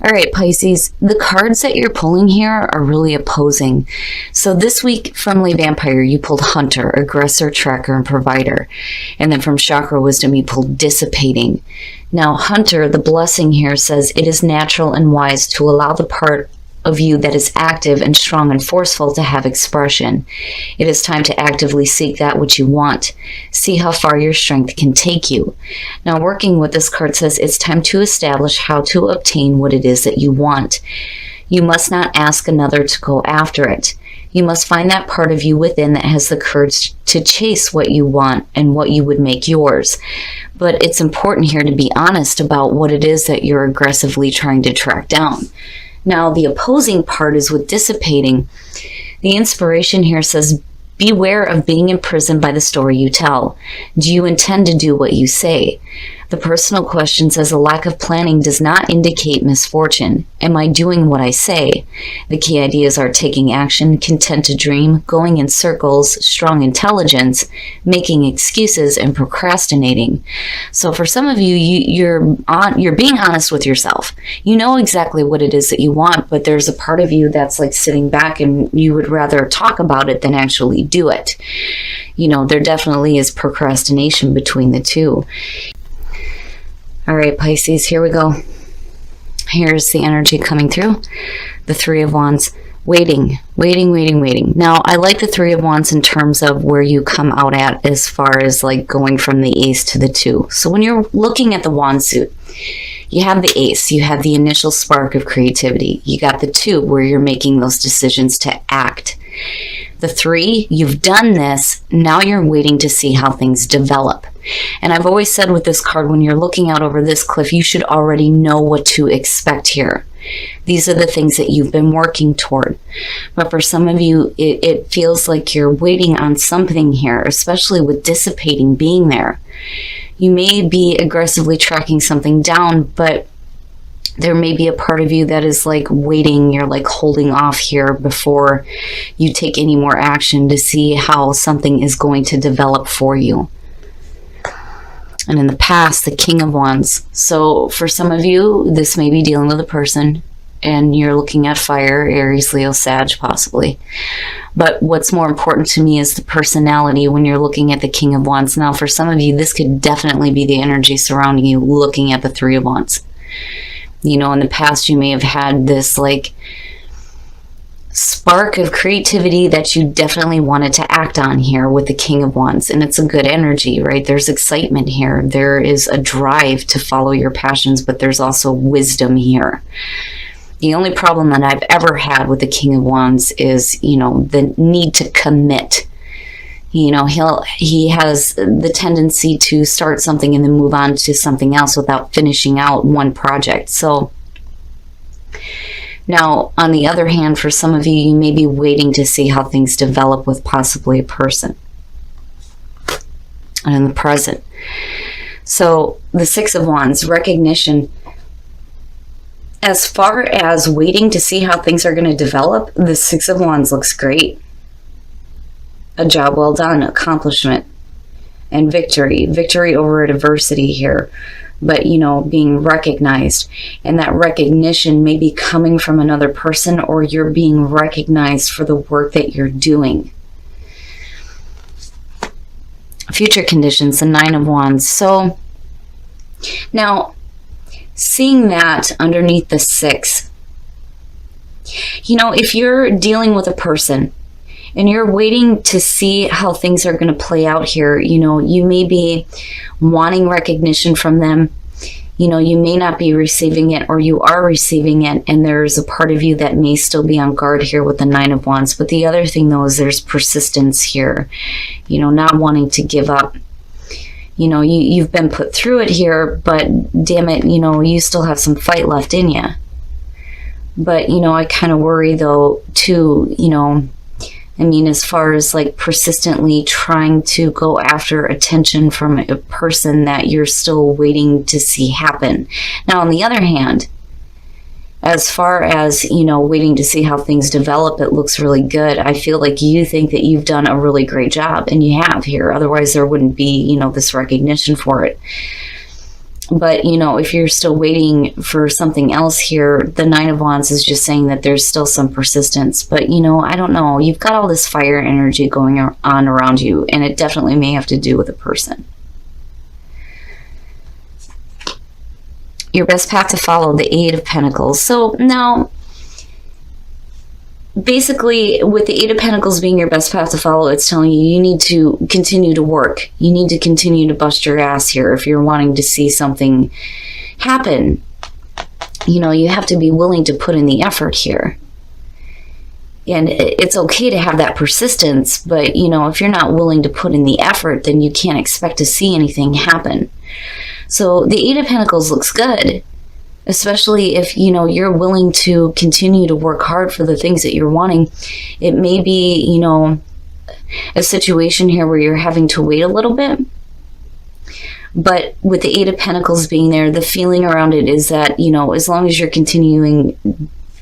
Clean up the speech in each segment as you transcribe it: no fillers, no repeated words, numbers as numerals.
All right, Pisces, the cards that you're pulling here are really opposing. So this week, Friendly Vampire, you pulled Hunter, Aggressor, Tracker, and Provider. And then from Chakra Wisdom, you pulled Dissipating. Now, Hunter, the blessing here says, it is natural and wise to allow the part of you that is active and strong and forceful to have expression. It is time to actively seek that which you want. See how far your strength can take you. Now, working with this card says it's time to establish how to obtain what it is that you want. You must not ask another to go after it. You must find that part of you within that has the courage to chase what you want and what you would make yours. But it's important here to be honest about what it is that you're aggressively trying to track down. Now, the opposing part is with Dissipating. The inspiration here says, beware of being imprisoned by the story you tell. Do you intend to do what you say? The personal question says, a lack of planning does not indicate misfortune. Am I doing what I say? The key ideas are taking action, content to dream, going in circles, strong intelligence, making excuses, and procrastinating. So for some of you, you're being honest with yourself. You know exactly what it is that you want, but there's a part of you that's like sitting back and you would rather talk about it than actually do it. You know, there definitely is procrastination between the two. All right, Pisces, here we go. Here's the energy coming through. The Three of Wands. Waiting. Now, I like the Three of Wands in terms of where you come out at as far as like going from the Ace to the Two. So when you're looking at the Wand suit, you have the Ace, you have the initial spark of creativity. You got the Two where you're making those decisions to act. The Three, you've done this, now you're waiting to see how things develop. And I've always said with this card, when you're looking out over this cliff, you should already know what to expect here. These are the things that you've been working toward. But for some of you, it feels like you're waiting on something here, especially with Dissipating being there. You may be aggressively tracking something down, but there may be a part of you that is like waiting, you're like holding off here before you take any more action to see how something is going to develop for you. And in the past, the King of Wands. So for some of you, this may be dealing with a person and you're looking at fire, Aries, Leo, Sag, possibly. But what's more important to me is the personality when you're looking at the King of Wands. Now, for some of you, this could definitely be the energy surrounding you looking at the Three of Wands. You know, in the past, you may have had this like spark of creativity that you definitely wanted to act on here with the King of Wands. And it's a good energy, right? There's excitement here. There is a drive to follow your passions, but there's also wisdom here. The only problem that I've ever had with the King of Wands is, you know, the need to commit. You know, he has the tendency to start something and then move on to something else without finishing out one project. So now, on the other hand, for some of you, you may be waiting to see how things develop with possibly a person. And in the present. So the Six of Wands, recognition. As far as waiting to see how things are going to develop, the Six of Wands looks great. A job well done, accomplishment, and victory. Victory over adversity here. But, you know, being recognized. And that recognition may be coming from another person, or you're being recognized for the work that you're doing. Future conditions, the Nine of Wands. So, now, seeing that underneath the Six, you know, if you're dealing with a person and you're waiting to see how things are going to play out here, you know, you may be wanting recognition from them. You know, you may not be receiving it, or you are receiving it, and there's a part of you that may still be on guard here with the Nine of Wands. But the other thing, though, is there's persistence here, you know, not wanting to give up. You know, you've been put through it here, but damn it, you know, you still have some fight left in you. But, you know, I kind of worry, though, too, you know, I mean, as far as like persistently trying to go after attention from a person that you're still waiting to see happen. Now, on the other hand, as far as, you know, waiting to see how things develop, it looks really good. I feel like you think that you've done a really great job, and you have here. Otherwise, there wouldn't be, you know, this recognition for it. But, you know, if you're still waiting for something else here, the Nine of Wands is just saying that there's still some persistence. But, you know, I don't know. You've got all this fire energy going on around you, and it definitely may have to do with a person. Your best path to follow, the Eight of Pentacles. So now, basically, with the Eight of Pentacles being your best path to follow, it's telling you you need to continue to work. You need to continue to bust your ass here if you're wanting to see something happen. You know, you have to be willing to put in the effort here. And it's okay to have that persistence, but, you know, if you're not willing to put in the effort, then you can't expect to see anything happen. So the Eight of Pentacles looks good, especially if, you know, you're willing to continue to work hard for the things that you're wanting. It may be, you know, a situation here where you're having to wait a little bit. But with the Eight of Pentacles being there, the feeling around it is that, you know, as long as you're continuing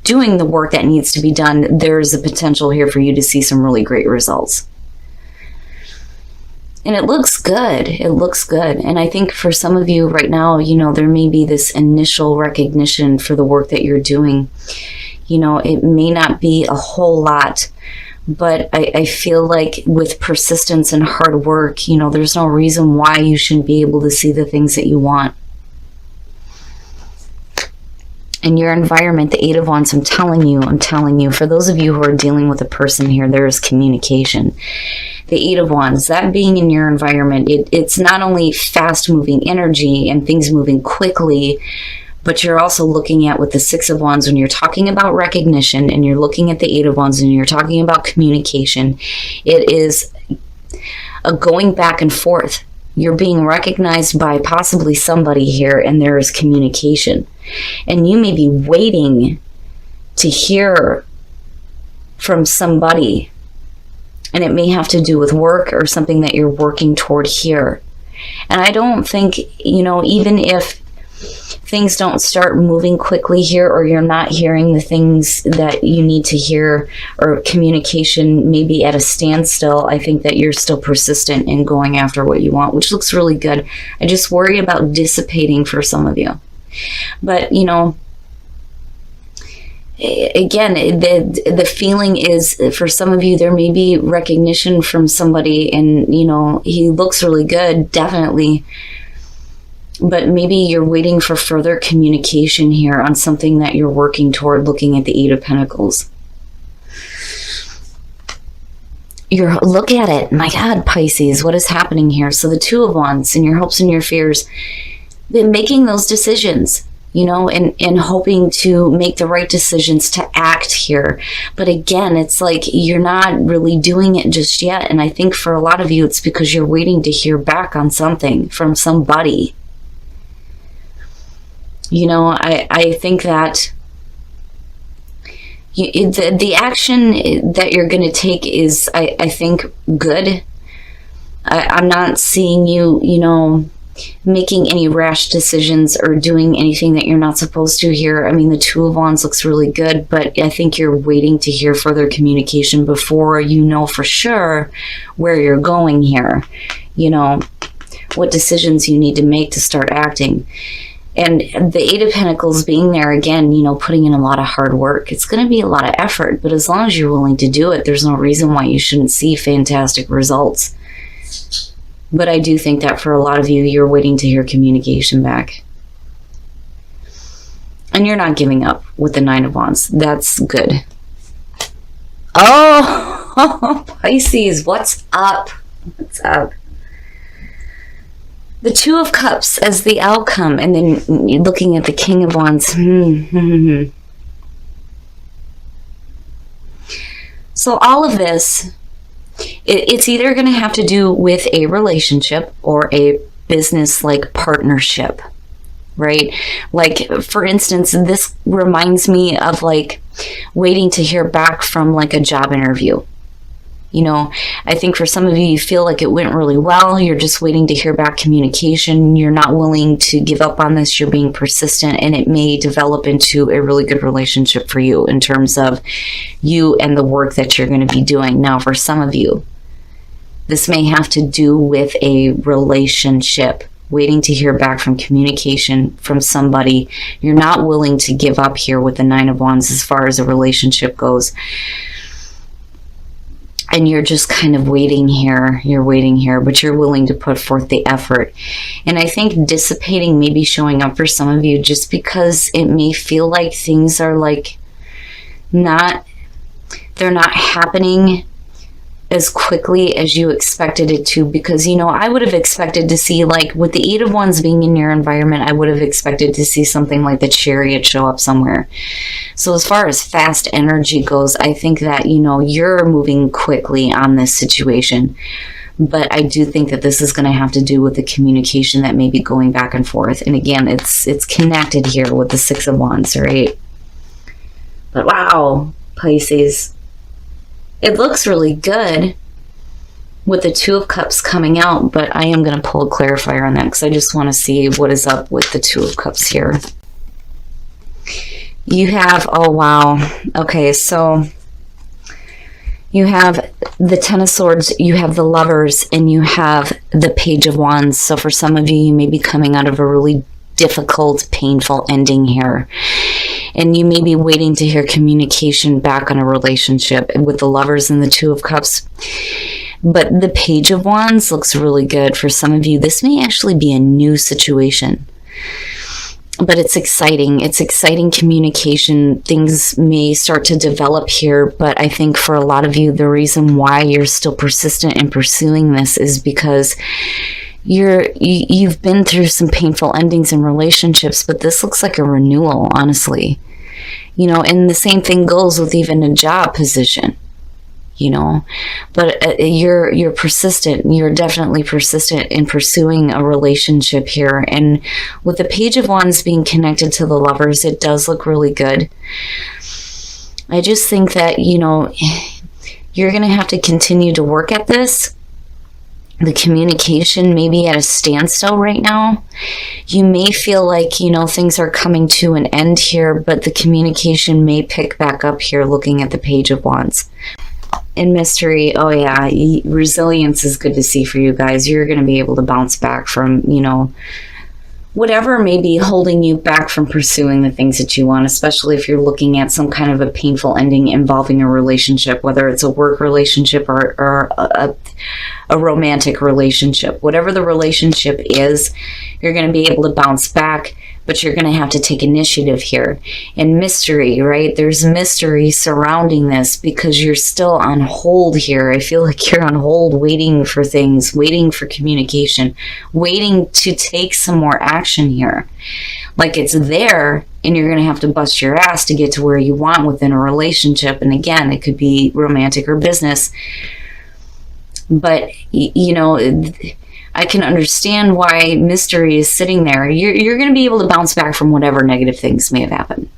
doing the work that needs to be done, there's a potential here for you to see some really great results. And it looks good. It looks good. And I think for some of you right now, you know, there may be this initial recognition for the work that you're doing. You know, it may not be a whole lot, but I feel like with persistence and hard work, you know, there's no reason why you shouldn't be able to see the things that you want. In your environment, the Eight of Wands, I'm telling you, for those of you who are dealing with a person here, there is communication. The Eight of Wands, that being in your environment, it's not only fast-moving energy and things moving quickly, but you're also looking at with the Six of Wands, when you're talking about recognition and you're looking at the Eight of Wands and you're talking about communication, it is a going back and forth. You're being recognized by possibly somebody here, and there is communication. And you may be waiting to hear from somebody, and it may have to do with work or something that you're working toward here. And I don't think, you know, even if things don't start moving quickly here, or you're not hearing the things that you need to hear, or communication maybe at a standstill, I think that you're still persistent in going after what you want, which looks really good. I just worry about dissipating for some of you. But, you know, again, the feeling is, for some of you, there may be recognition from somebody, and, you know, he looks really good, definitely. But maybe you're waiting for further communication here on something that you're working toward, looking at the Eight of Pentacles. Look at it. My God, Pisces, what is happening here? So the Two of Wands, and your hopes and your fears, then making those decisions, you know, and hoping to make the right decisions to act here. But again, it's like you're not really doing it just yet. And I think for a lot of you, it's because you're waiting to hear back on something from somebody. You know, I think that the action that you're going to take is, I think, good. I'm not seeing you, you know, making any rash decisions or doing anything that you're not supposed to here. I mean, the Two of Wands looks really good, but I think you're waiting to hear further communication before you know for sure where you're going here. You know, what decisions you need to make to start acting. And the Eight of Pentacles being there again, you know, putting in a lot of hard work. It's going to be a lot of effort, but as long as you're willing to do it, there's no reason why you shouldn't see fantastic results. But I do think that for a lot of you, you're waiting to hear communication back. And you're not giving up with the Nine of Wands. That's good. Oh, Pisces, what's up? What's up? The Two of Cups as the outcome, and then you're looking at the King of Wands. So all of this, it's either going to have to do with a relationship or a business-like partnership, right? Like, for instance, this reminds me of like waiting to hear back from like a job interview. You know, I think for some of you, you feel like it went really well. You're just waiting to hear back communication. You're not willing to give up on this. You're being persistent, and it may develop into a really good relationship for you in terms of you and the work that you're going to be doing. Now, for some of you, this may have to do with a relationship waiting to hear back from communication from somebody. You're not willing to give up here with the Nine of Wands as far as a relationship goes. And you're just kind of waiting here. You're waiting here, but you're willing to put forth the effort. And I think dissipating may be showing up for some of you just because it may feel like things are like they're not happening as quickly as you expected it to, because, you know, I would have expected to see, like, with the Eight of Wands being in your environment, I would have expected to see something like the Chariot show up somewhere. So as far as fast energy goes, I think that, you know, you're moving quickly on this situation. But I do think that this is going to have to do with the communication that may be going back and forth. And again, it's connected here with the Six of Wands, right? But wow, Pisces, it looks really good with the Two of Cups coming out, but I am going to pull a clarifier on that because I just want to see what is up with the Two of Cups here. You have, oh wow, okay, so you have the Ten of Swords, you have the Lovers, and you have the Page of Wands. So for some of you, you may be coming out of a really difficult, painful ending here. And you may be waiting to hear communication back on a relationship with the Lovers and the Two of Cups. But the Page of Wands looks really good for some of you. This may actually be a new situation. But it's exciting. It's exciting communication. Things may start to develop here. But I think for a lot of you, the reason why you're still persistent in pursuing this is because you've been through some painful endings in relationships, but this looks like a renewal, honestly. You know, and the same thing goes with even a job position, you know. But you're persistent. You're definitely persistent in pursuing a relationship here. And with the Page of Wands being connected to the Lovers, it does look really good. I just think that, you know, you're going to have to continue to work at this. The communication may be at a standstill right now. You may feel like, you know, things are coming to an end here, but the communication may pick back up here looking at the Page of Wands. In mystery, oh yeah, resilience is good to see for you guys. You're going to be able to bounce back from, you know, whatever may be holding you back from pursuing the things that you want, especially if you're looking at some kind of a painful ending involving a relationship, whether it's a work relationship or a romantic relationship. Whatever the relationship is, you're going to be able to bounce back, but you're going to have to take initiative here. And mystery, right? There's mystery surrounding this because you're still on hold here. I feel like you're on hold waiting for things, waiting for communication, waiting to take some more action here. Like it's there and you're going to have to bust your ass to get to where you want within a relationship. And again, it could be romantic or business. But, you know, I can understand why mystery is sitting there. You're going to be able to bounce back from whatever negative things may have happened.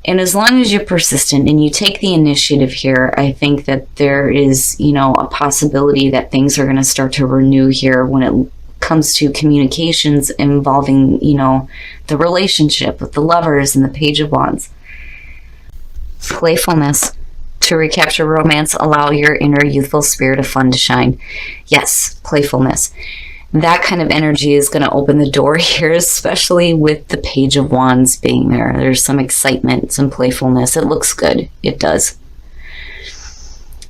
And as long as you're persistent and you take the initiative here, I think that there is, you know, a possibility that things are going to start to renew here when it comes to communications involving, you know, the relationship with the Lovers and the Page of Wands. Playfulness. To recapture romance, allow your inner youthful spirit of fun to shine. Yes, playfulness. That kind of energy is going to open the door here, especially with the Page of Wands being there. There's some excitement, some playfulness. It looks good. It does.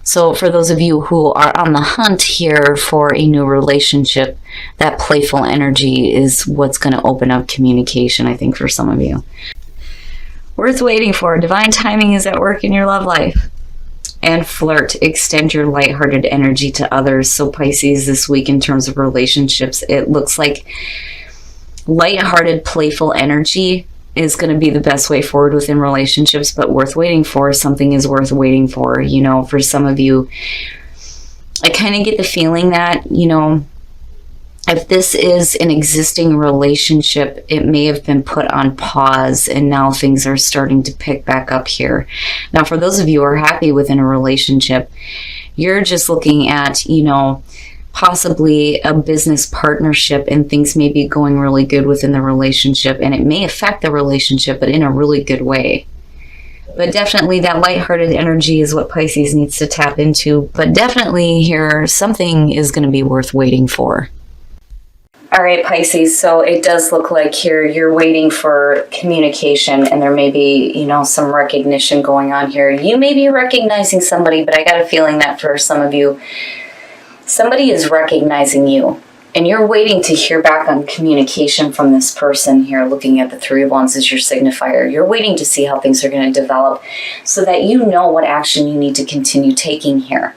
So for those of you who are on the hunt here for a new relationship, that playful energy is what's going to open up communication, I think, for some of you. Worth waiting for. Divine timing is at work in your love life. And flirt. Extend your lighthearted energy to others. So Pisces, this week in terms of relationships, it looks like lighthearted, playful energy is going to be the best way forward within relationships, but worth waiting for. Something is worth waiting for. You know, for some of you, I kind of get the feeling that, you know, if this is an existing relationship, it may have been put on pause and now things are starting to pick back up here. Now, for those of you who are happy within a relationship, you're just looking at, you know, possibly a business partnership and things may be going really good within the relationship and it may affect the relationship, but in a really good way. But definitely that lighthearted energy is what Pisces needs to tap into. But definitely here, something is going to be worth waiting for. All right, Pisces, so it does look like here you're waiting for communication, and there may be, some recognition going on here. You may be recognizing somebody, but I got a feeling that for some of you, somebody is recognizing you, and you're waiting to hear back on communication from this person here, looking at the Three of Wands as your signifier. You're waiting to see how things are going to develop so that you know what action you need to continue taking here.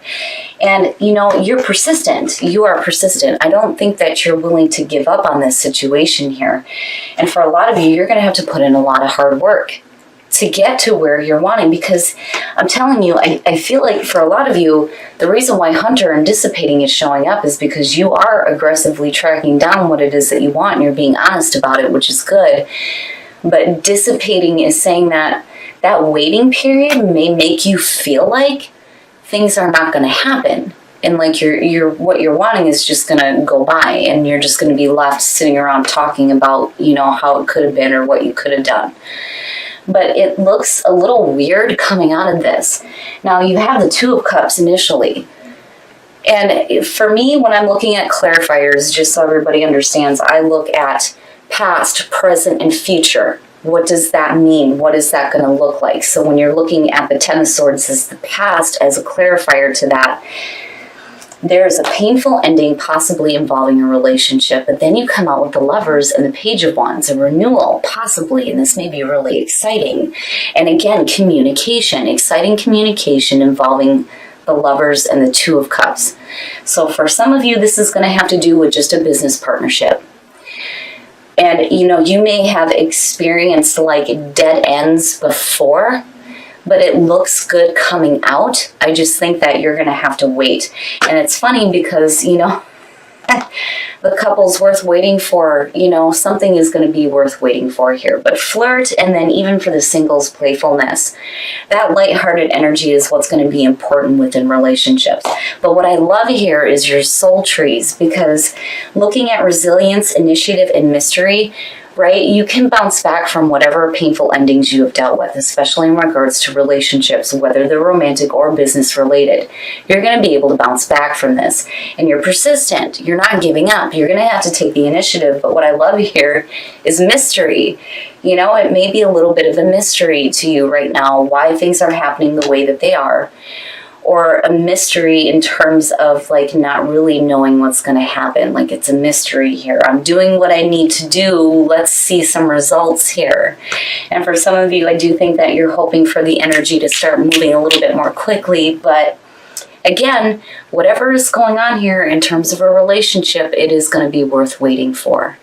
And, you're persistent. You are persistent. I don't think that you're willing to give up on this situation here. And for a lot of you, you're going to have to put in a lot of hard work to get to where you're wanting, because I'm telling you, I feel like for a lot of you, the reason why Hunter and dissipating is showing up is because you are aggressively tracking down what it is that you want, and you're being honest about it, which is good. But dissipating is saying that that waiting period may make you feel like things are not going to happen. And like you're what you're wanting is just going to go by, and you're just going to be left sitting around talking about, how it could have been or what you could have done. But it looks a little weird coming out of this. Now, you have the Two of Cups initially. And for me, when I'm looking at clarifiers, just so everybody understands, I look at past, present, and future. What does that mean? What is that going to look like? So when you're looking at the Ten of Swords as the past, as a clarifier to that, there's a painful ending possibly involving a relationship, but then you come out with the Lovers and the Page of Wands, a renewal possibly, and this may be really exciting. And again, communication, exciting communication involving the Lovers and the Two of Cups. So for some of you, this is going to have to do with just a business partnership. And, you may have experienced like dead ends before, but it looks good coming out. I just think that you're going to have to wait. And it's funny because, the couple's worth waiting for, something is going to be worth waiting for here. But flirt, and then even for the singles, playfulness, that lighthearted energy is what's going to be important within relationships. But what I love here is your soul trees, because looking at resilience, initiative, and mystery, right? You can bounce back from whatever painful endings you have dealt with, especially in regards to relationships, whether they're romantic or business related. You're going to be able to bounce back from this. And you're persistent. You're not giving up. You're going to have to take the initiative. But what I love here is mystery. It may be a little bit of a mystery to you right now why things are happening the way that they are. Or a mystery in terms of like not really knowing what's going to happen. Like it's a mystery here. I'm doing what I need to do. Let's see some results here. And for some of you, I do think that you're hoping for the energy to start moving a little bit more quickly. But again, whatever is going on here in terms of a relationship, it is going to be worth waiting for.